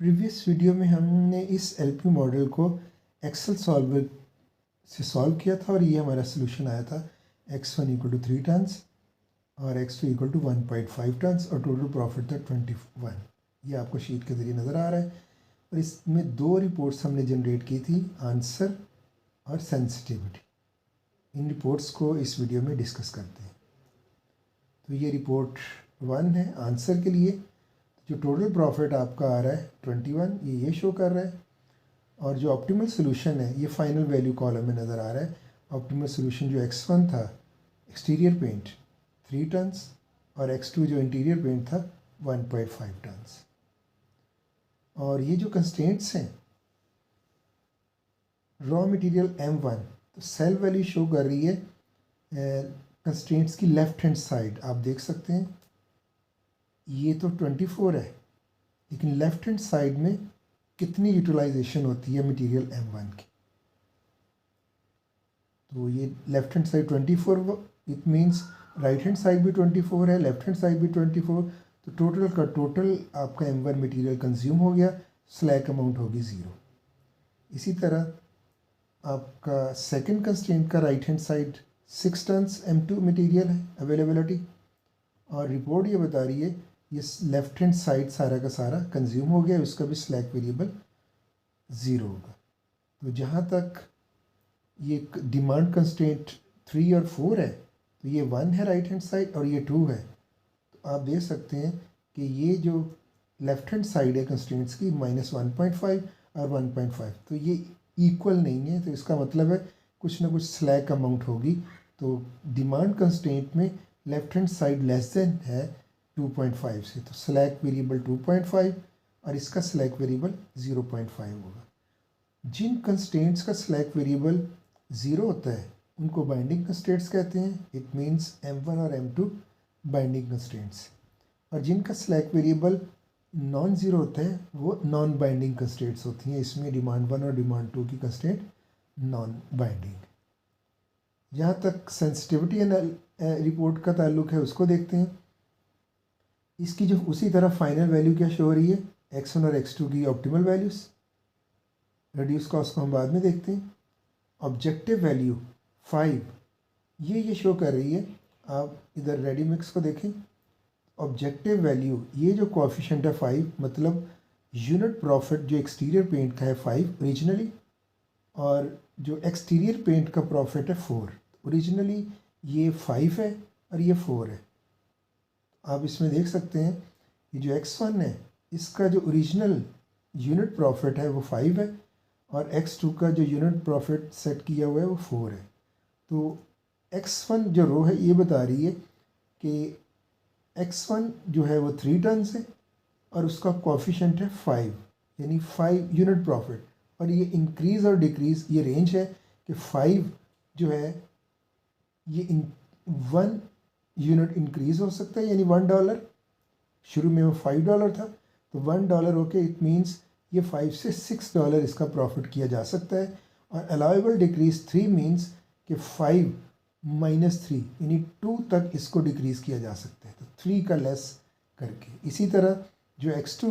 Previous video में हमने इस एलपी मॉडल को एक्सेल सॉल्वर से सॉल्व किया था और ये हमारा सोल्यूशन आया था x1 इक्वल टू 3 टन्स और x2 इक्वल टू 1.5 टन्स और टोटल प्रॉफिट था 21। ये आपको शीट के ज़रिए नज़र आ रहा है और इसमें दो रिपोर्ट्स हमने जनरेट की थी, आंसर और सेंसिटिविटी। इन रिपोर्ट्स को इस वीडियो में डिस्कस करते हैं। तो ये रिपोर्ट 1 है आंसर के लिए। जो टोटल प्रॉफिट आपका आ रहा है 21, ये शो कर रहा है और जो ऑप्टिमल सोल्यूशन है ये फाइनल वैल्यू कॉलम में नज़र आ रहा है। ऑप्टिमल सोल्यूशन जो x1 था एक्सटीरियर पेंट 3 टन्स और x2 जो इंटीरियर पेंट था 1.5 टन्स। और ये जो कंस्ट्रेंट्स हैं रॉ मटेरियल M1, तो सेल वैल्यू शो कर रही है कंस्ट्रेंट्स की लेफ्ट हैंड साइड। आप देख सकते हैं ये तो 24 है, लेकिन लेफ्ट हैंड साइड में कितनी यूटिलाइजेशन होती है मटेरियल M1 की। तो ये left hand side 24, it means right hand side भी 24 है, लेफ्ट हैंड साइड भी 24। तो टोटल का टोटल आपका M1 मटेरियल कंज्यूम हो गया, स्लैक अमाउंट होगी 0। इसी तरह आपका सेकंड कंस्ट्रेंट का right hand side 6 tons M2 material है अवेलेबिलिटी, और रिपोर्ट ये बता रही है ये लेफ्ट हैंड साइड सारा का सारा कंज्यूम हो गया, उसका भी स्लैक वेरिएबल 0 होगा। तो जहाँ तक ये डिमांड कंस्ट्रेंट 3 और 4 है, तो ये 1 है राइट हैंड साइड और ये 2 है। तो आप देख सकते हैं कि ये जो लेफ्ट हैंड साइड है कंस्ट्रेंट्स की -1.5 और 1.5, तो ये इक्वल नहीं है। तो इसका मतलब है कुछ ना कुछ स्लैक अमाउंट होगी। तो डिमांड कंस्ट्रेंट में left hand side less than है 2.5 से, तो स्लैक वेरिएबल 2.5 और इसका स्लैक वेरिएबल 0.5 होगा। जिन कंस्ट्रेंट्स का स्लैक वेरिएबल 0 होता है उनको बाइंडिंग कंस्ट्रेंट्स कहते हैं। इट मींस M1 और M2 बाइंडिंग कंस्ट्रेंट्स, और जिनका स्लैक वेरिएबल नॉन ज़ीरो होता है वो नॉन बाइंडिंग कंस्ट्रेंट्स होती हैं। इसमें डिमांड 1 और डिमांड 2 की कंस्ट्रेंट नॉन बाइंडिंग। जहाँ तक सेंसिटिविटी रिपोर्ट का ताल्लुक है उसको देखते हैं। इसकी जो उसी तरह फाइनल वैल्यू क्या शो हो रही है, x1 और x2 की ऑप्टिमल वैल्यूज़। रिड्यूस कॉस्ट को हम बाद में देखते हैं। ऑब्जेक्टिव वैल्यू 5 ये शो कर रही है। आप इधर रेडी मिक्स को देखें, ऑब्जेक्टिव वैल्यू ये जो कोएफिशिएंट है 5, मतलब यूनिट प्रॉफिट जो एक्सटीरियर पेंट का है 5 ओरिजिनली, और जो एक्सटीरियर पेंट का प्रॉफिट है 4। ओरिजिनली ये 5 है और ये 4 है। आप इसमें देख सकते हैं ये जो x1 है इसका जो ओरिजिनल यूनिट प्रॉफिट है वो 5 है और x2 का जो यूनिट प्रॉफिट सेट किया हुआ है वो 4 है। तो x1 जो रो है ये बता रही है कि x1 जो है वो 3 टन्स है और उसका कोएफिशिएंट है 5, यानी 5 यूनिट प्रॉफिट। और ये इंक्रीज़ और डिक्रीज़ ये रेंज है कि 5 जो है ये 1 यूनिट इंक्रीज़ हो सकता है, यानी $1। शुरू में वो $5 था, तो $1 होके इट मीन्स ये 5 से $6 इसका प्रॉफिट किया जा सकता है। और अलाउेबल डिक्रीज़ 3 मीन्स कि 5 - 3 यानी 2 तक इसको डिक्रीज़ किया जा सकता है, तो 3 का लेस करके। इसी तरह जो x2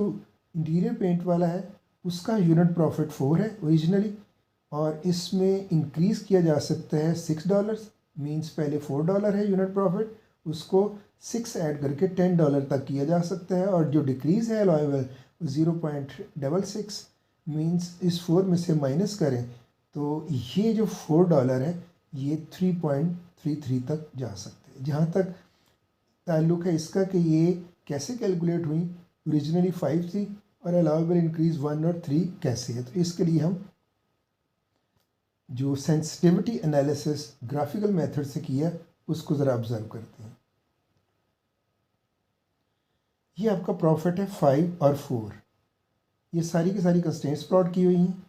इंटीरियर पेंट वाला है उसका यूनिट प्रॉफिट 4 है ओरिजिनली, और इसमें इंक्रीज़ किया जा सकता है $6, मीन्स पहले $4 है यूनिट प्रॉफिट, उसको 6 ऐड करके $10 तक किया जा सकता है। और जो डिक्रीज़ है अलाउेबल 0.66, मीन्स इस 4 में से माइनस करें तो ये जो $4 है ये 3.33 तक जा सकते हैं। जहाँ तक ताल्लुक़ है इसका कि ये कैसे कैलकुलेट हुई, ओरिजिनली 5 थी और अलाउेबल इंक्रीज़ 1 और 3 कैसे है, तो इसके लिए हम जो सेंसिटिविटी एनालिसिस ग्राफिकल मेथड से किया उसको ज़रा ऑब्जर्व करते हैं। ये आपका प्रॉफिट है 5 और 4, ये सारी की सारी कंस्ट्रेंट्स प्लॉट की हुई हैं।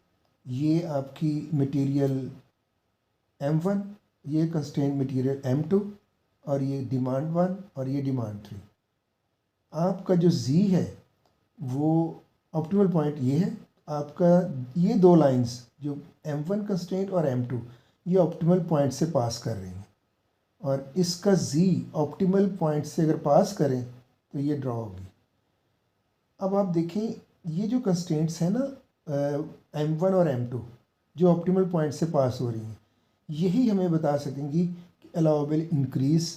ये आपकी मटेरियल M1, ये कंस्ट्रेंट मटेरियल M2, और ये डिमांड 1 और ये डिमांड 3। आपका जो Z है वो ऑप्टिमल पॉइंट ये है। आपका ये दो लाइंस जो M1 कंस्ट्रेंट और M2 ये ऑप्टिमल पॉइंट से पास कर रही हैं, और इसका Z ऑप्टिमल पॉइंट से अगर पास करें तो ये ड्रॉ होगी। अब आप देखें ये जो कंस्ट्रेंट्स हैं ना M1 और M2 जो ऑप्टिमल पॉइंट से पास हो रही हैं, यही हमें बता सकेंगी कि अलाउेबल इंक्रीज़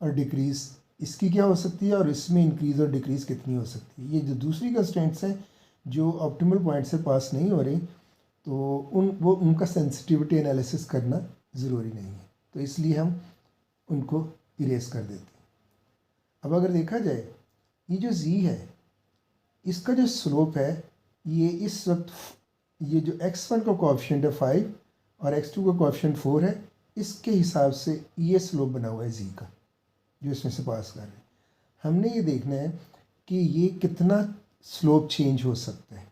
और डिक्रीज़ इसकी क्या हो सकती है और इसमें इंक्रीज़ और डिक्रीज़ कितनी हो सकती है। ये जो दूसरी कंस्ट्रेंट्स हैं जो ऑप्टिमल पॉइंट से पास नहीं हो रही, तो उनका सेंसिटिविटी एनालिसिस करना ज़रूरी नहीं है, तो इसलिए हम उनको इरेज कर देते हैं। अब अगर देखा जाए ये जो z है इसका जो स्लोप है ये इस वक्त ये जो x1 का कोएफिशिएंट है 5 और x2 का कोएफिशिएंट 4 है, इसके हिसाब से ये स्लोप बना हुआ है z का जो इसमें से पास कर रहे हैं। हमने ये देखना है कि ये कितना स्लोप चेंज हो सकता है,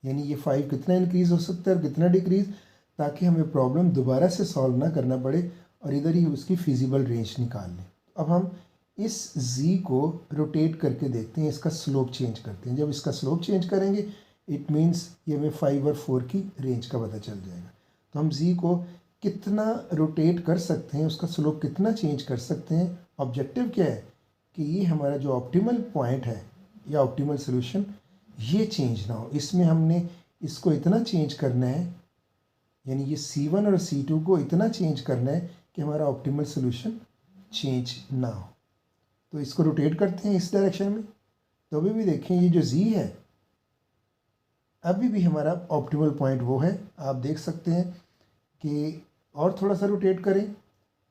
यानी ये 5 कितना इंक्रीज़ हो सकता है और कितना डिक्रीज़, ताकि हमें प्रॉब्लम दोबारा से सॉल्व ना करना पड़े और इधर ही उसकी फिजिबल रेंज निकाल लें। अब हम इस z को रोटेट करके देखते हैं, इसका स्लोप चेंज करते हैं। जब इसका स्लोप चेंज करेंगे इट मीन्स ये हमें 5 और 4 की रेंज का पता चल जाएगा। तो हम z को कितना रोटेट कर सकते हैं, उसका स्लोप कितना चेंज कर सकते हैं। ऑब्जेक्टिव क्या है कि ये हमारा जो ऑप्टिमल पॉइंट है या ऑप्टिमल सोल्यूशन ये चेंज ना हो। इसमें हमने इसको इतना चेंज करना है, यानी ये C1 और C2 को इतना चेंज करना है कि हमारा ऑप्टिमल सोल्यूशन चेंज ना हो। तो इसको रोटेट करते हैं इस डायरेक्शन में, तो अभी भी देखें ये जो z है अभी भी हमारा ऑप्टिमल पॉइंट वो है। आप देख सकते हैं कि और थोड़ा सा रोटेट करें,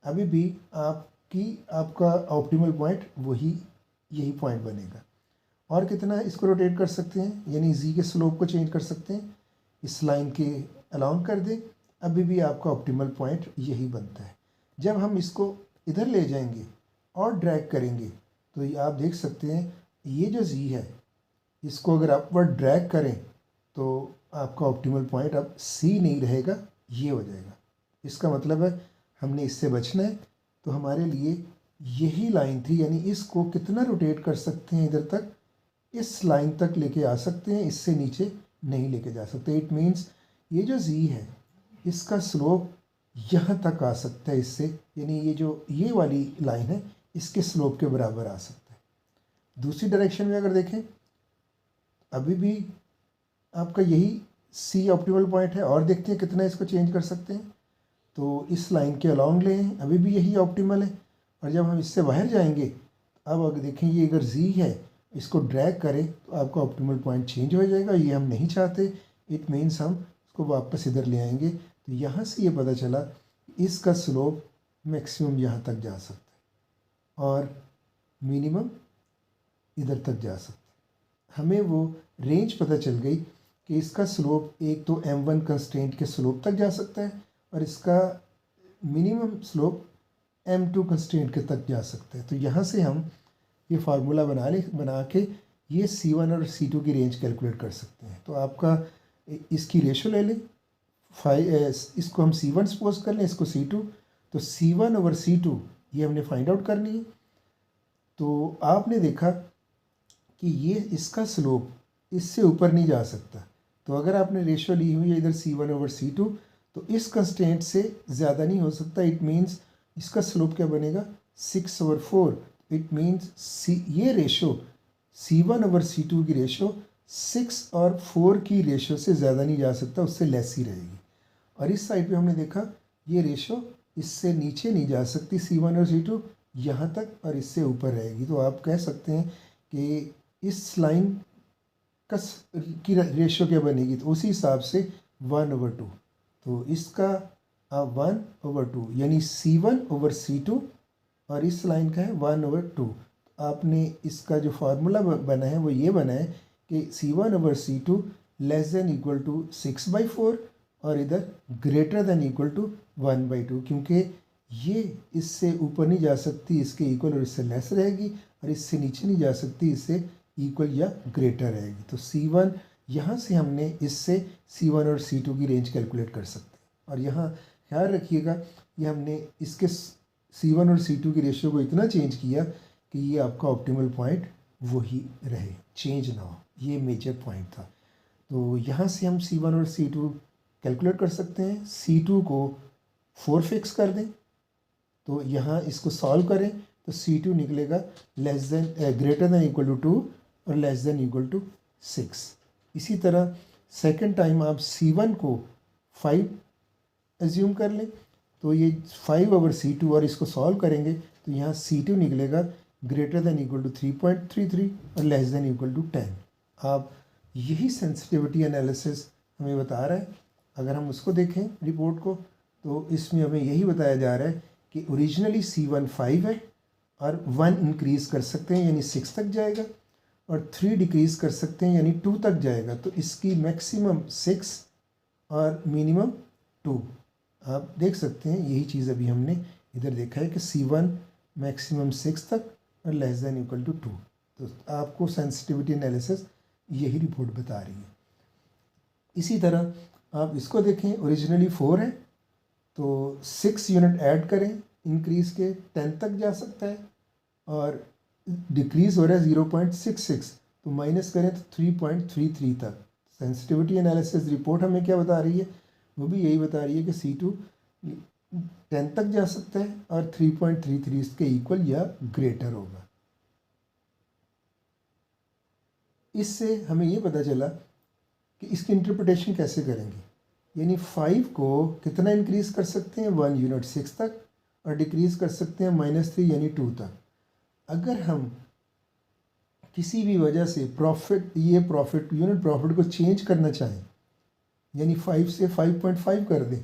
अभी भी आपका ऑप्टिमल पॉइंट वही यही पॉइंट बनेगा। और कितना इसको रोटेट कर सकते हैं, यानी z के स्लोप को चेंज कर सकते हैं, इस लाइन के अलाउंग कर दें, अभी भी आपका ऑप्टिमल पॉइंट यही बनता है। जब हम इसको इधर ले जाएंगे और ड्रैग करेंगे तो ये आप देख सकते हैं ये जो z है इसको अगर अपवर्ड ड्रैग करें तो आपका ऑप्टिमल पॉइंट अब C नहीं रहेगा, ये हो जाएगा। इसका मतलब है हमने इससे बचना है, तो हमारे लिए यही लाइन थी, यानी इसको कितना रोटेट कर सकते हैं इधर तक, इस लाइन तक लेके आ सकते हैं, इससे नीचे नहीं लेके जा सकते। इट मीन्स ये जो z है इसका स्लोप यहाँ तक आ सकता है इससे, यानी ये वाली लाइन है इसके स्लोप के बराबर आ सकता है। दूसरी डायरेक्शन में अगर देखें अभी भी आपका यही C ऑप्टिमल पॉइंट है, और देखते हैं कितना इसको चेंज कर सकते हैं। तो इस लाइन के अलाउंग ले हैं, अभी भी यही ऑप्टिमल है। और जब हम इससे बाहर जाएंगे, अब अगर देखें ये अगर z है इसको ड्रैग करें तो आपका ऑप्टिमल पॉइंट चेंज हो जाएगा, ये हम नहीं चाहते। इट मीन्स हम इसको वापस इधर ले आएंगे, तो यहाँ से ये पता चला इसका स्लोप मैक्सिमम यहाँ तक जा सकता है और मिनिमम इधर तक जा सकता है। हमें वो रेंज पता चल गई कि इसका स्लोप एक तो M1 कंस्ट्रेंट के स्लोप तक जा सकता है और इसका मिनिमम स्लोप M2 कंस्ट्रेंट के तक जा सकता है। तो यहाँ से हम ये फार्मूला बना के ये C1 और C2 की रेंज कैलकुलेट कर सकते हैं। तो आपका इसकी रेशो ले लें, इसको हम C1 सपोज कर लें, इसको C2, तो C1 ओवर C2 ये हमने फाइंड आउट करनी है। तो आपने देखा कि ये इसका स्लोप इससे ऊपर नहीं जा सकता, तो अगर आपने रेशो ली हुई है इधर C1 ओवर C2 तो इस कंस्ट्रेंट से ज़्यादा नहीं हो सकता। इट मीन्स इसका स्लोप क्या बनेगा 6 ओवर 4। इट मीन्स ये रेशो C1 ओवर C2 की रेशो 6 और 4 की रेशो से ज़्यादा नहीं जा सकता, उससे लेस ही रहेगी। और इस साइड पे हमने देखा ये रेशो इससे नीचे नहीं जा सकती C1 और C2 यहाँ तक, और इससे ऊपर रहेगी। तो आप कह सकते हैं कि इस लाइन की रेशो क्या बनेगी, तो उसी हिसाब से 1 ओवर 2। तो इसका 1 ओवर 2 यानी C1 ओवर C2 और इस लाइन का है 1 ओवर 2। आपने इसका जो फार्मूला बना है वो ये बना है कि C1 over C2 less than equal to 6/4 और इधर ग्रेटर देन इक्वल टू 1/2, क्योंकि ये इससे ऊपर नहीं जा सकती, इसके इक्वल और इससे लेस रहेगी, और इससे नीचे नहीं जा सकती, इससे इक्वल या ग्रेटर रहेगी। तो C1 यहाँ से हमने इससे C1 और C2 की रेंज कैलकुलेट कर सकते हैं। और यहाँ ख्याल रखिएगा ये हमने इसके C1 और C2 की रेशियो को इतना चेंज किया कि ये आपका ऑप्टिमल पॉइंट वही रहे, चेंज ना हो, ये मेजर पॉइंट था। तो यहाँ से हम C1 और C2 कैलकुलेट कर सकते हैं। C2 को 4 फिक्स कर दें, तो यहाँ इसको सॉल्व करें तो C2 निकलेगा ग्रेटर देन इक्वल टू 2 और लेस देन इक्वल टू 6। इसी तरह सेकंड टाइम आप C1 को 5 एज्यूम कर लें, तो ये 5/C2 और इसको सॉल्व करेंगे तो यहाँ C2 निकलेगा ग्रेटर देन इक्वल टू 3.33 और लेस देन इक्वल टू 10। आप यही सेंसिटिविटी एनालिसिस हमें बता रहा है। अगर हम उसको देखें रिपोर्ट को तो इसमें हमें यही बताया जा रहा है कि ओरिजिनली C1 5 है और 1 इंक्रीज़ कर सकते हैं यानी 6 तक जाएगा, और 3 डिक्रीज़ कर सकते हैं यानी 2 तक जाएगा। तो इसकी मैक्सिमम 6 और मिनिमम 2। आप देख सकते हैं यही चीज़ अभी हमने इधर देखा है कि C1 मैक्सिमम 6 तक और लेस देन इक्वल टू 2। तो आपको सेंसिटिविटी एनालिसिस यही रिपोर्ट बता रही है। इसी तरह आप इसको देखें, ओरिजिनली 4 है तो 6 यूनिट ऐड करें इंक्रीज़ के 10 तक जा सकता है, और डिक्रीज़ हो रहा है 0.66 तो माइनस करें तो 3.33 तक। सेंसिटिविटी एनालिसिस रिपोर्ट हमें क्या बता रही है, वो भी यही बता रही है कि C2 10 तक जा सकता है और 3.33 इसके इक्वल या ग्रेटर होगा। इससे हमें ये पता चला कि इसकी इंटरप्रिटेशन कैसे करेंगे, यानी 5 को कितना इंक्रीज़ कर सकते हैं 1 यूनिट 6 तक और डिक्रीज़ कर सकते हैं -3 यानी 2 तक। अगर हम किसी भी वजह से प्रॉफिट यूनिट प्रॉफिट को चेंज करना चाहें यानी 5 से 5.5 कर दें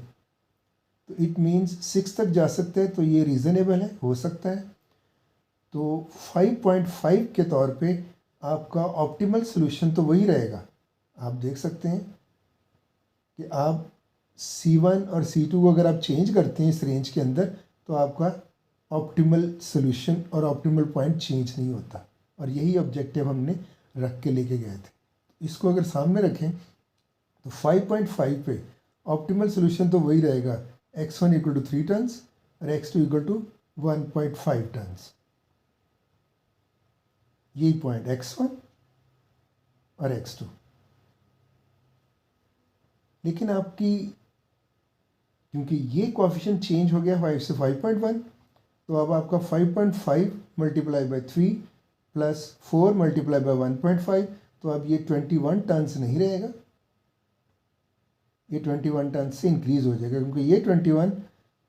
तो इट मीन्स 6 तक जा सकते हैं, तो ये रीज़नेबल है, हो सकता है। तो 5.5 के तौर पे आपका ऑप्टिमल सोल्यूशन तो वही रहेगा। आप देख सकते हैं कि आप C1 और C2 को अगर आप चेंज करते हैं इस रेंज के अंदर तो आपका ऑप्टिमल सोल्यूशन और ऑप्टिमल पॉइंट चेंज नहीं होता, और यही ऑब्जेक्टिव हमने रख के लेके गए थे। इसको अगर सामने रखें तो 5.5 पे ऑप्टिमल सोल्यूशन तो वही रहेगा, x1 इक्वल टू 3 टन्स और x2 इक्वल टू 1.5 टन्स। यही पॉइंट x1 और x2। लेकिन आपकी क्योंकि ये कोएफिशिएंट चेंज हो गया 5 से 5.1 तो अब आपका 5.5 multiply by 3 plus 4 multiply by 1.5 तो अब ये 21 टन्स नहीं रहेगा, ये 21 टन से इंक्रीज़ हो जाएगा, क्योंकि ये 21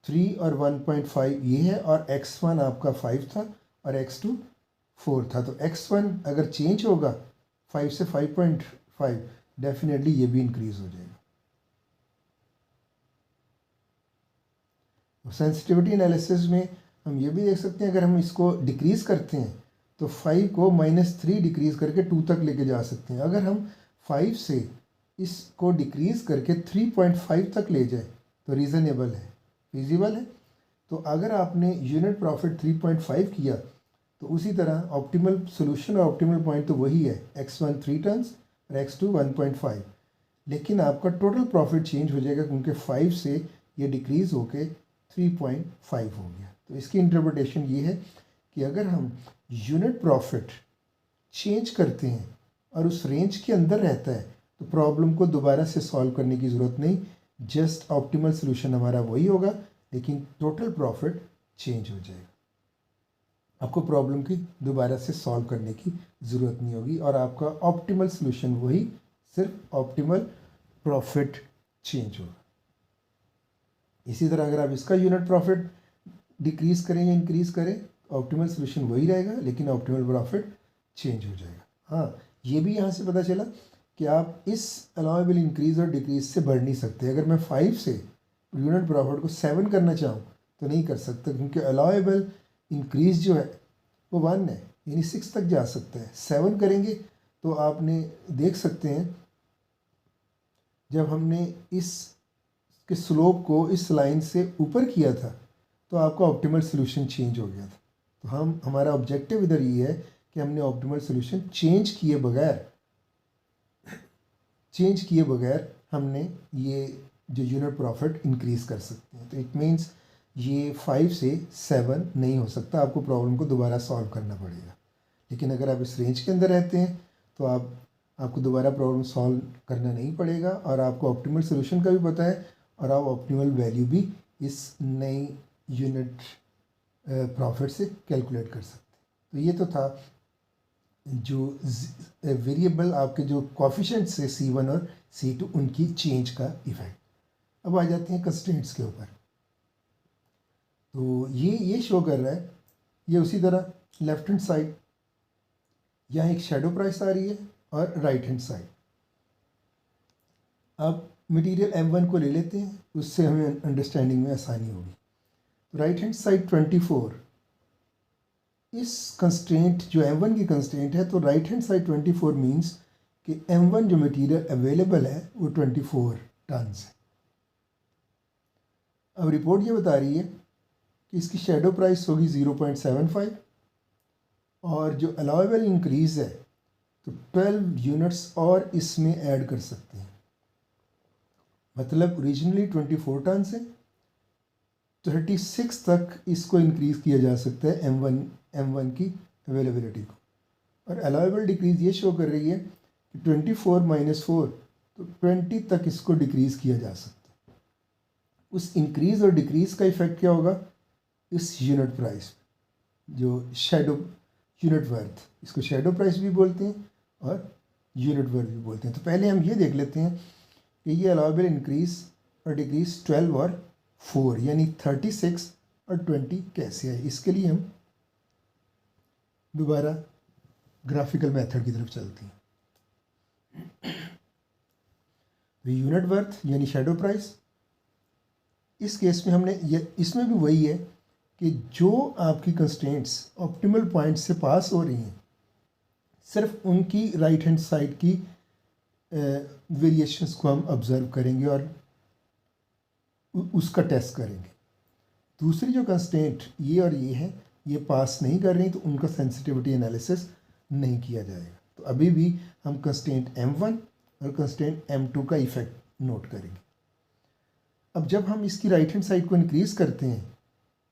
3 और 1.5 ये है और x1 आपका 5 था और x2 4 था। तो x1 अगर चेंज होगा 5 से 5.5 डेफिनेटली ये भी इंक्रीज़ हो जाएगा। सेंसिटिविटी एनालिसिस में हम ये भी देख सकते हैं, अगर हम इसको डिक्रीज़ करते हैं तो 5 को -3 डिक्रीज़ करके 2 तक लेके जा सकते हैं। अगर हम 5 से इसको डिक्रीज़ करके 3.5 तक ले जाए तो रीज़नेबल है, फिजिबल है। तो अगर आपने यूनिट प्रॉफिट 3.5 किया तो उसी तरह ऑप्टिमल सोल्यूशन और ऑप्टिमल पॉइंट तो वही है, x1 3 टन्स और x2 1.5, लेकिन आपका टोटल प्रॉफिट चेंज हो जाएगा क्योंकि 5 से ये डिक्रीज़ होके 3.5 हो गया। तो इसकी इंटरप्रिटेशन ये है कि अगर हम यूनिट प्रॉफिट चेंज करते हैं और उस रेंज के अंदर रहता है तो प्रॉब्लम को दोबारा से सॉल्व करने की ज़रूरत नहीं, जस्ट ऑप्टिमल सोल्यूशन हमारा वही होगा लेकिन टोटल प्रॉफिट चेंज हो जाएगा। आपको प्रॉब्लम की दोबारा से सॉल्व करने की ज़रूरत नहीं होगी और आपका ऑप्टिमल सोल्यूशन वही, सिर्फ ऑप्टिमल प्रॉफिट चेंज होगा। इसी तरह अगर आप इसका यूनिट प्रॉफिट डिक्रीज़ करें या इंक्रीज़ करें ऑप्टिमल सोल्यूशन वही रहेगा लेकिन ऑप्टिमल प्रॉफिट चेंज हो जाएगा। हाँ, ये भी यहाँ से पता चला कि आप इस अलाउएबल इंक्रीज़ और डिक्रीज़ से बढ़ नहीं सकते। अगर मैं 5 से यूनिट प्रॉफिट को 7 करना चाहूँ तो नहीं कर सकता, क्योंकि अलाउएबल इंक्रीज़ जो है वो 1 है, यानी 6 तक जा सकता है। 7 करेंगे तो आपने देख सकते हैं जब हमने इस के स्लोप को इस लाइन से ऊपर किया था तो आपका ऑप्टिमल सोल्यूशन चेंज हो गया था। तो हमारा ऑब्जेक्टिव इधर ये है कि हमने ऑप्टिमल सोल्यूशन चेंज किए बगैर हमने ये जो यूनिट प्रॉफिट इंक्रीज़ कर सकते हैं। तो इट मीन्स ये 5 से 7 नहीं हो सकता, आपको प्रॉब्लम को दोबारा सॉल्व करना पड़ेगा। लेकिन अगर आप इस रेंज के अंदर रहते हैं तो आपको दोबारा प्रॉब्लम सॉल्व करना नहीं पड़ेगा और आपको ऑप्टिमल सोल्यूशन का भी पता है और आप ऑप्टिमल वैल्यू भी इस नई यूनिट प्रॉफिट से कैलकुलेट कर सकते हैं। तो ये तो था जो वेरिएबल आपके जो कोफिशिएंट से C1 और C2 उनकी चेंज का इफेक्ट। अब आ जाते हैं कंस्ट्रेंट्स के ऊपर। तो ये शो कर रहा है, ये उसी तरह लेफ्ट हैंड साइड यहाँ एक शेडो प्राइस आ रही है और राइट हैंड साइड। अब मटेरियल M1 को ले लेते हैं, उससे हमें अंडरस्टैंडिंग में आसानी होगी। तो राइट हैंड साइड 24, इस कंस्ट्रेंट जो M1 की कंस्ट्रेंट है, तो राइट हैंड साइड 24 मीन्स कि M1 जो मटेरियल अवेलेबल है वो 24 टन्स है। अब रिपोर्ट ये बता रही है कि इसकी शेडो प्राइस होगी 0.75 और जो अलाउेबल इंक्रीज़ है तो 12 यूनिट्स और इसमें ऐड कर सकते हैं। मतलब ओरिजिनली 24 टन से 36 तक इसको इंक्रीज़ किया जा सकता है M1 की अवेलेबिलिटी को। और अलाउेबल डिक्रीज़ ये शो कर रही है कि 24 - 4 तो 20 तक इसको डिक्रीज़ किया जा सकता है। उस इंक्रीज़ और डिक्रीज़ का इफ़ेक्ट क्या होगा इस यूनिट प्राइस, जो शेडो यूनिट वर्थ, इसको शेडो प्राइस भी बोलते हैं और यूनिट वर्थ भी बोलते हैं। तो पहले हम ये देख लेते हैं कि ये अलाउेबल इंक्रीज़ और डिक्रीज़ 12 और 4 यानी 36 और 20 कैसे है। इसके लिए हम दोबारा ग्राफिकल मेथड की तरफ चलते हैं। तो यूनिट वर्थ यानी शेडो प्राइस, इस केस में हमने इसमें भी वही है कि जो आपकी कंस्ट्रेंट्स ऑप्टिमल पॉइंट से पास हो रही हैं, सिर्फ उनकी राइट हैंड साइड की वेरिएशंस को हम ऑब्ज़र्व करेंगे और उसका टेस्ट करेंगे। दूसरी जो कंस्ट्रेंट ये और ये है, ये पास नहीं कर रही तो उनका सेंसिटिविटी एनालिसिस नहीं किया जाएगा। तो अभी भी हम कंस्ट्रेंट M1 और कंस्ट्रेंट M2 का इफ़ेक्ट नोट करेंगे। अब जब हम इसकी राइट हैंड साइड को इंक्रीज़ करते हैं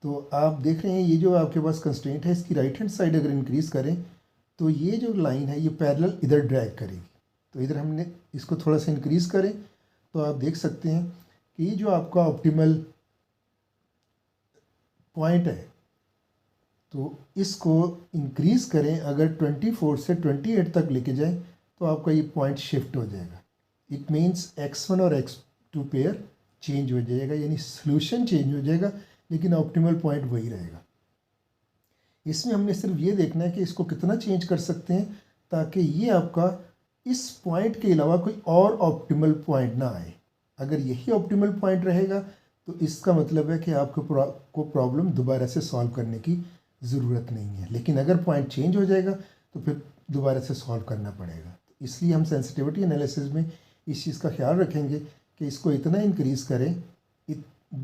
तो आप देख रहे हैं ये जो आपके पास कंस्ट्रेंट है, इसकी राइट हैंड साइड अगर इंक्रीज़ करें तो ये जो लाइन है ये पैरेलल इधर ड्रैग करेगी। तो इधर हमने इसको थोड़ा सा इंक्रीज़ करें तो आप देख सकते हैं कि ये जो आपका ऑप्टिमल पॉइंट है, तो इसको इंक्रीज़ करें, अगर 24 से 28 तक लेके जाएं तो आपका ये पॉइंट शिफ्ट हो जाएगा। इट मीन्स X1 और X2 पेयर चेंज हो जाएगा, यानी सोल्यूशन चेंज हो जाएगा, लेकिन ऑप्टिमल पॉइंट वही रहेगा। इसमें हमने सिर्फ ये देखना है कि इसको कितना चेंज कर सकते हैं ताकि ये आपका इस पॉइंट के अलावा कोई और ऑप्टिमल पॉइंट ना आए। अगर यही ऑप्टिमल पॉइंट रहेगा तो इसका मतलब है कि आपको प्रॉब्लम दोबारा से सॉल्व करने की ज़रूरत नहीं है। लेकिन अगर पॉइंट चेंज हो जाएगा तो फिर दोबारा से सॉल्व करना पड़ेगा। तो इसलिए हम सेंसिटिविटी एनालिसिस में इस चीज़ का ख्याल रखेंगे कि इसको इतना इंक्रीज़ करें,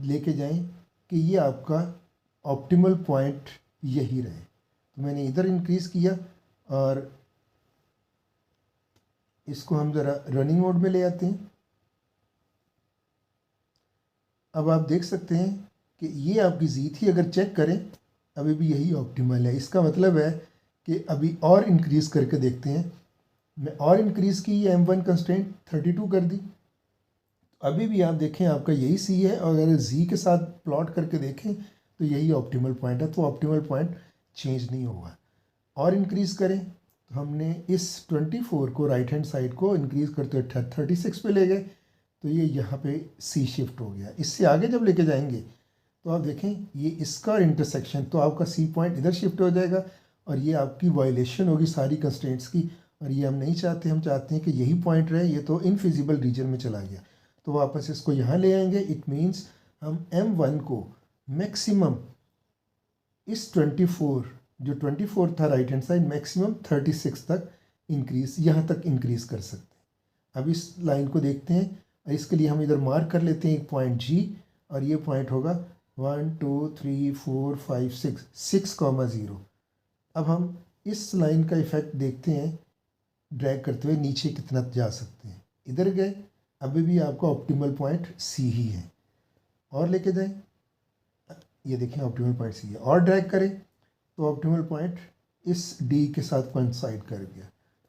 लेके जाएं कि ये आपका ऑप्टिमल पॉइंट यही रहे। तो मैंने इधर इंक्रीज़ किया और इसको हम ज़रा रनिंग मोड में ले आते हैं। अब आप देख सकते हैं कि ये आपकी जी थी, अगर चेक करें अभी भी यही ऑप्टिमल है। इसका मतलब है कि अभी और इंक्रीज़ करके देखते हैं। मैं और इंक्रीज़ की, ये M1 कंस्ट्रेंट 32 कर दी, अभी भी आप देखें आपका यही सी है, और अगर जी के साथ प्लॉट करके देखें तो यही ऑप्टिमल पॉइंट है। तो ऑप्टिमल पॉइंट चेंज नहीं होगा। और इंक्रीज़ करें तो हमने इस 24 को राइट हैंड साइड को इंक्रीज़ करते हुए 36 पे ले गए, तो ये यहाँ पे सी शिफ्ट हो गया। इससे आगे जब लेके जाएंगे तो आप देखें ये इसका इंटरसेक्शन, तो आपका सी पॉइंट इधर शिफ्ट हो जाएगा और ये आपकी वायलेशन होगी सारी कंस्ट्रेंट्स की, और ये हम नहीं चाहते। हम चाहते हैं कि यही पॉइंट रहे, ये तो इनफिजिबल रीजन में चला गया। तो वापस इसको यहाँ ले आएंगे। इट मीन्स हम M1 को मैक्सिमम इस 24 जो 24 था राइट हैंड साइड, मैक्सिमम 36 तक इंक्रीज़, यहाँ तक इंक्रीज़ कर सकते हैं। अब इस लाइन को देखते हैं, इसके लिए हम इधर मार्क कर लेते हैं एक पॉइंट G, और ये पॉइंट होगा 1 2 3 4 5 6,0। अब हम इस लाइन का इफ़ेक्ट देखते हैं, ड्रैग करते हुए नीचे कितना जा सकते हैं। इधर गए, अभी भी आपका ऑप्टिमल पॉइंट C ही है। और लेके जाएं, ये देखें ऑप्टिमल पॉइंट C है। और ड्रैग करें तो ऑप्टिमल पॉइंट इस D के साथ कोइंसाइड कर गया।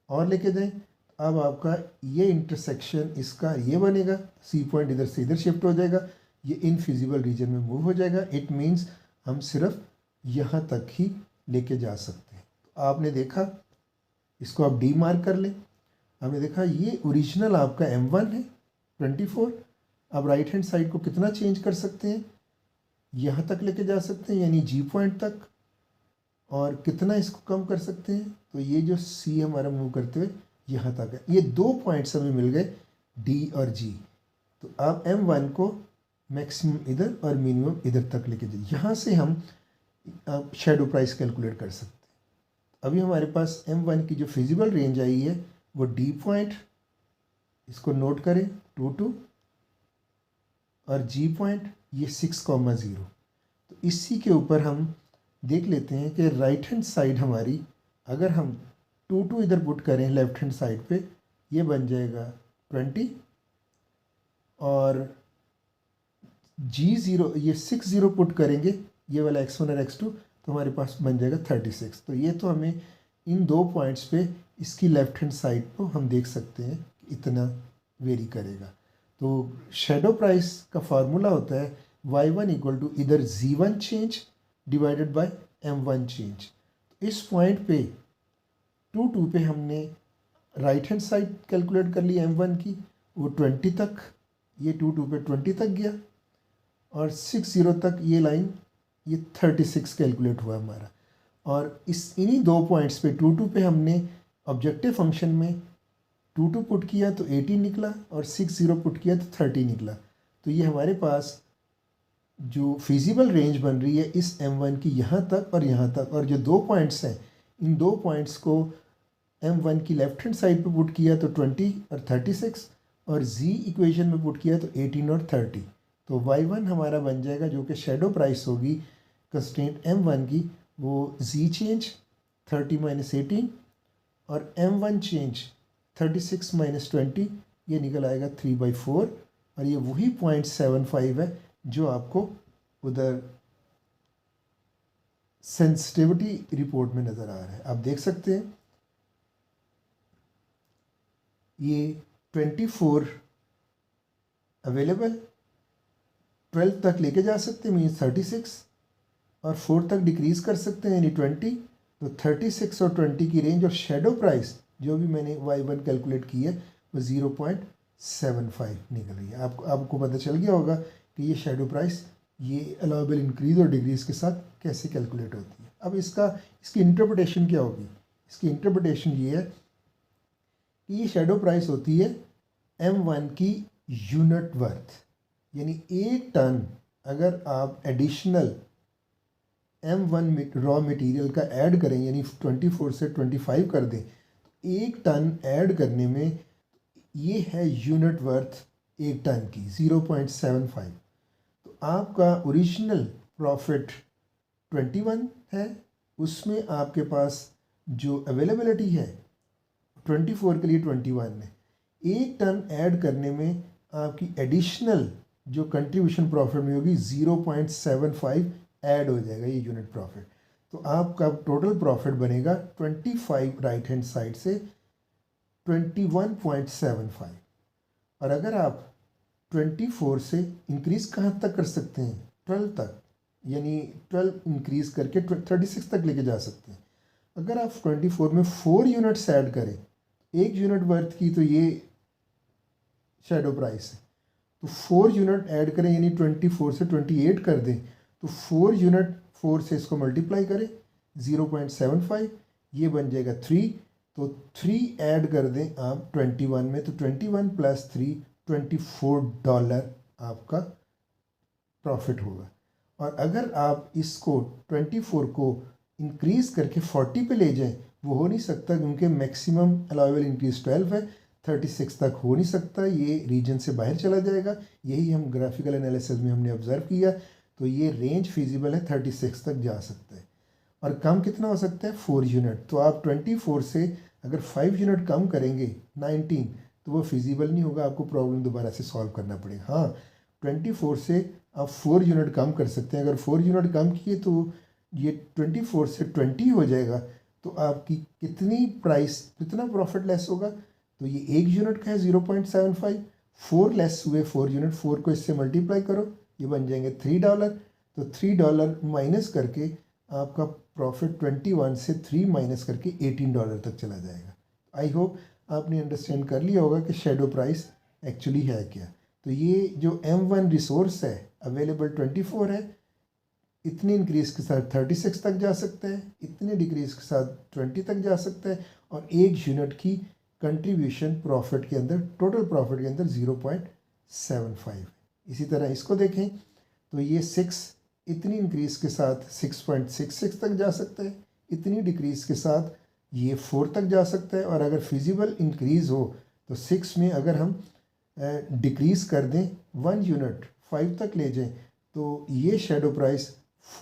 और लेके जाएं, अब आपका ये इंटरसेक्शन इसका ये बनेगा, C पॉइंट इधर से इधर शिफ्ट हो जाएगा, ये इनफिजिबल रीजन में मूव हो जाएगा। इट मीन्स हम सिर्फ यहाँ तक ही लेके जा सकते हैं। तो आपने देखा इसको आप डी मार्क कर लें। हमने देखा ये ओरिजिनल आपका M1 है 24। अब राइट हैंड साइड को कितना चेंज कर सकते हैं, यहाँ तक लेके जा सकते हैं यानी जी पॉइंट तक, और कितना इसको कम कर सकते हैं, तो ये जो सी हमारा मूव करते हुए यहाँ तक है। ये 2 पॉइंट्स हमें मिल गए डी और जी। तो आप M1 को मैक्सिमम इधर और मिनिमम इधर तक लेके जाइए। यहाँ से हम शेडो प्राइस कैलकुलेट कर सकते हैं। अभी हमारे पास M1 की जो फिजिबल रेंज आई है वो डी पॉइंट, इसको नोट करें 22, और जी पॉइंट ये 6,0। तो इसी के ऊपर हम देख लेते हैं कि राइट हैंड साइड हमारी, अगर हम 22 इधर पुट करें लेफ्ट हैंड साइड पे, ये बन जाएगा 20, और G0 ये 60 पुट करेंगे, ये वाला x1 और x2, तो हमारे पास बन जाएगा 36। तो ये तो हमें इन 2 पॉइंट्स पे इसकी लेफ्ट हैंड साइड को हम देख सकते हैं कि इतना वेरी करेगा। तो शेडो प्राइस का फार्मूला होता है y1 इक्वल टू इधर z1 change divided by m1 change. तो इस पॉइंट पे 22 पे हमने राइट हैंड साइड कैलकुलेट कर ली m1 की, वो 20 तक, ये 22 पे 20 तक गया, और 60 तक ये लाइन ये 36 कैलकुलेट हुआ हमारा। और इस इन्हीं 2 पॉइंट्स पे 22 पे हमने ऑब्जेक्टिव फंक्शन में 22 पुट किया तो 18 निकला, और 60 पुट किया तो 30 निकला। तो ये हमारे पास जो फिजिबल रेंज बन रही है इस M1 की यहाँ तक और यहाँ तक, और जो 2 पॉइंट्स हैं इन 2 पॉइंट्स को M1 की लेफ्ट हैंड साइड पे पुट किया तो 20 और 36, और Z इक्वेशन में पुट किया तो 18 और 30। तो y1 हमारा बन जाएगा जो कि शेडो प्राइस होगी कंस्ट्रेंट M1 की, वो Z चेंज 30 माइनस 18, और M1 चेंज 36 माइनस 20, ये निकल आएगा 3/4, और ये वही 0.75 है जो आपको उधर सेंसिटिविटी रिपोर्ट में नज़र आ रहा है। आप देख सकते हैं ये 24 अवेलेबल, 12 तक लेके जा सकते हैं मीन्स 36, और 4 तक डिक्रीज़ कर सकते हैं यानी 20। तो 36 और 20 की रेंज, और शेडो प्राइस जो भी मैंने y1 कैलकुलेट की है वो 0.75 निकल रही है। आपको पता चल गया होगा कि ये शेडो प्राइस ये अलाउबल इंक्रीज़ और डिक्रीज़ के साथ कैसे कैलकुलेट होती है। अब इसकी इंटरप्रिटेशन क्या होगी? इसकी इंटरप्रिटेशन ये है कि ये शेडो प्राइस होती है M1 की यूनिट वर्थ, यानी 1 टन अगर आप एडिशनल M1 रॉ मटेरियल का ऐड करें, यानी 24 से 25 कर दें, तो 1 टन ऐड करने में ये है यूनिट वर्थ 1 टन की 0.75। तो आपका ओरिजिनल प्रॉफिट 21 है, उसमें आपके पास जो अवेलेबिलिटी है 24 के लिए 21 है। 1 टन ऐड करने में आपकी एडिशनल जो कंट्रीब्यूशन प्रॉफिट में होगी 0.75 ऐड हो जाएगा ये यूनिट प्रॉफिट। तो आपका टोटल प्रॉफिट बनेगा 25 राइट हैंड साइड से 21.75। और अगर आप 24 से इंक्रीज़ कहाँ तक कर सकते हैं? 12 तक, यानी 12 इंक्रीज़ करके 36 तक लेके जा सकते हैं। अगर आप 24 में 4 यूनिट्स ऐड करें, 1 यूनिट वर्थ की, तो ये शेडो प्राइस है, तो 4 यूनिट ऐड करें यानी 24 से 28 कर दें, तो 4 यूनिट 4 से इसको मल्टीप्लाई करें 0.75, ये बन जाएगा 3। तो 3 ऐड कर दें आप 21 में, तो 21 + 3 $24 आपका प्रॉफिट होगा। और अगर आप इसको 24 को इंक्रीज़ करके 40 पे ले जाएं, वो हो नहीं सकता क्योंकि मैक्सिमम अलाउबल इंक्रीज 12 है, 36 तक हो नहीं सकता, ये रीजन से बाहर चला जाएगा। यही हम ग्राफिकल एनालिसिस में हमने ऑब्ज़र्व किया। तो ये रेंज फिजिबल है, 36 तक जा सकता है। और कम कितना हो सकता है? 4 यूनिट। तो आप 24 से अगर 5 यूनिट कम करेंगे 19, तो वो फिजिबल नहीं होगा, आपको प्रॉब्लम दोबारा से सॉल्व करना पड़ेगा। हाँ, 24 से आप 4 यूनिट कम कर सकते हैं। अगर 4 यूनिट कम किए तो ये 24 से 20 हो जाएगा, तो आपकी कितनी प्राइस, कितना प्रॉफिट लेस होगा? तो ये 1 यूनिट का है 0.75, 4 लेस हुए 4 यूनिट, 4 को इससे मल्टीप्लाई करो, ये बन जाएंगे $3। तो $3 माइनस करके आपका प्रॉफिट 21 से 3 माइनस करके $18 तक चला जाएगा। आई होप आपने अंडरस्टैंड कर लिया होगा कि शेडो प्राइस एक्चुअली है क्या। तो ये जो M1 रिसोर्स है अवेलेबल 24 है, इतनी इंक्रीज़ के साथ 36 तक जा सकता है, इतने डिक्रीज़ के साथ 20 तक जा सकता है, और 1 यूनिट की कंट्रीब्यूशन प्रॉफिट के अंदर, टोटल प्रॉफिट के अंदर 0.75। इसी तरह इसको देखें तो ये 6 इतनी इंक्रीज़ के साथ 6.66 तक जा सकता है, इतनी डिक्रीज़ के साथ ये 4 तक जा सकता है, और अगर फिजिबल इंक्रीज़ हो तो 6 में अगर हम डिक्रीज़ कर दें 1 यूनिट 5 तक ले जाएं तो ये शेडो प्राइस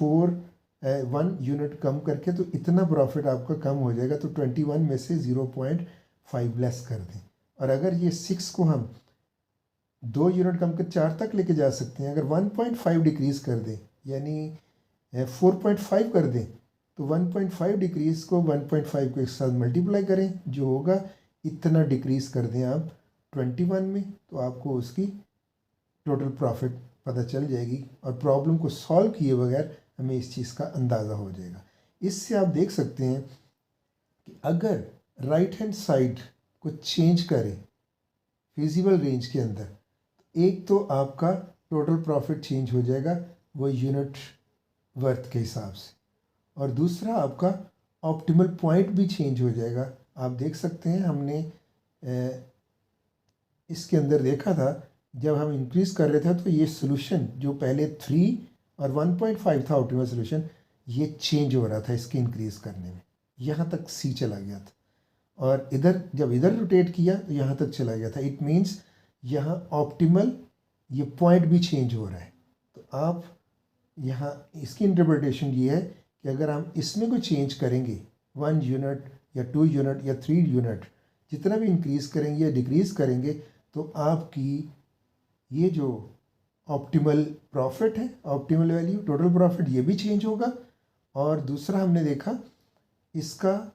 1 यूनिट कम करके तो इतना प्रॉफिट आपका कम हो जाएगा। तो 21 में से 0.5 लेस कर दें, और अगर ये 6 को हम 2 यूनिट कम कर 4 तक लेके जा सकते हैं। अगर 1.5 डिक्रीज़ कर दें यानी 4.5 कर दें तो 1.5 डिक्रीज़ को 1.5 को एक साथ मल्टीप्लाई करें, जो होगा इतना डिक्रीज़ कर दें आप 21 में, तो आपको उसकी टोटल प्रॉफिट पता चल जाएगी, और प्रॉब्लम को सॉल्व किए बगैर हमें इस चीज़ का अंदाज़ा हो जाएगा। इससे आप देख सकते हैं कि अगर राइट हैंड साइड को चेंज करें फिजिबल रेंज के अंदर, एक तो आपका टोटल प्रॉफिट चेंज हो जाएगा वो यूनिट वर्थ के हिसाब से, और दूसरा आपका ऑप्टिमल पॉइंट भी चेंज हो जाएगा। आप देख सकते हैं हमने इसके अंदर देखा था जब हम इंक्रीज़ कर रहे थे तो ये सोल्यूशन जो पहले 3 और 1.5 था ऑप्टिमल सोल्यूशन, ये चेंज हो रहा था इसके इंक्रीज़ करने में, यहाँ तक C चला गया था, और इधर जब इधर रोटेट किया तो यहाँ तक चला गया था। इट मीन्स यहाँ ऑप्टिमल ये पॉइंट भी चेंज हो रहा है। तो आप यहाँ इसकी इंटरप्रिटेशन ये है कि अगर हम इसमें कोई चेंज करेंगे 1 यूनिट या 2 यूनिट या 3 यूनिट, जितना भी इंक्रीज़ करेंगे या डिक्रीज़ करेंगे, तो आपकी ये जो ऑप्टिमल प्रॉफिट है, ऑप्टिमल वैल्यू, टोटल प्रॉफिट, ये भी चेंज होगा। और दूसरा हमने देखा इसका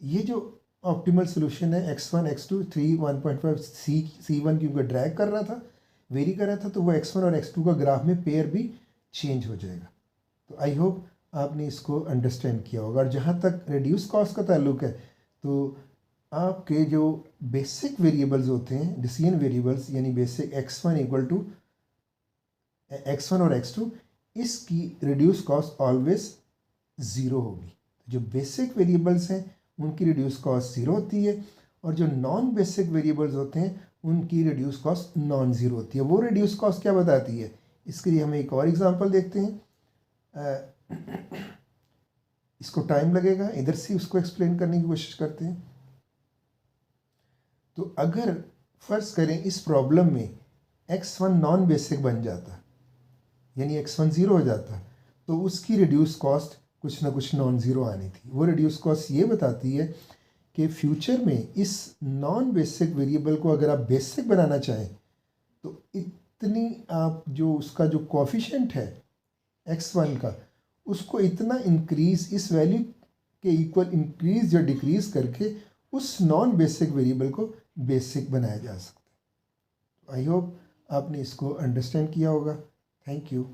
ये जो ऑप्टिमल सोल्यूशन है x1 x2 3 1.5 C1 क्योंकि ड्रैग कर रहा था, वेरी कर रहा था, तो वो x1 और x2 का ग्राफ में पेयर भी चेंज हो जाएगा। तो आई होप आपने इसको अंडरस्टैंड किया होगा। और जहाँ तक रिड्यूस कॉस्ट का ताल्लुक है, तो आपके जो बेसिक वेरिएबल्स होते हैं, डिसीजन वेरिएबल्स, यानी basic x1 equal to x1 और x2, इसकी रिड्यूस कॉस्ट ऑलवेज ज़ीरो होगी। जो बेसिक वेरिएबल्स हैं उनकी रिड्यूस कॉस्ट ज़ीरो होती है, और जो नॉन बेसिक वेरिएबल्स होते हैं उनकी रिड्यूस कॉस्ट नॉन ज़ीरो होती है। वो रिड्यूस कॉस्ट क्या बताती है, इसके लिए हम एक और एग्जांपल देखते हैं। इसको टाइम लगेगा, इधर से उसको एक्सप्लेन करने की कोशिश करते हैं। तो अगर फर्ज करें इस प्रॉब्लम में x1 नॉन बेसिक बन जाता, यानी x1 ज़ीरो हो जाता, तो उसकी रिड्यूस कॉस्ट कुछ ना कुछ नॉन ज़ीरो आनी थी। वो रिड्यूस कॉस्ट ये बताती है कि फ्यूचर में इस नॉन बेसिक वेरिएबल को अगर आप बेसिक बनाना चाहें तो इतनी आप जो उसका जो कोफिशिएंट है x1 का, उसको इतना इंक्रीज़, इस वैल्यू के इक्वल इंक्रीज़ या डिक्रीज़ करके उस नॉन बेसिक वेरिएबल को बेसिक बनाया जा सकता है। आई होप आपने इसको अंडरस्टैंड किया होगा। Thank you.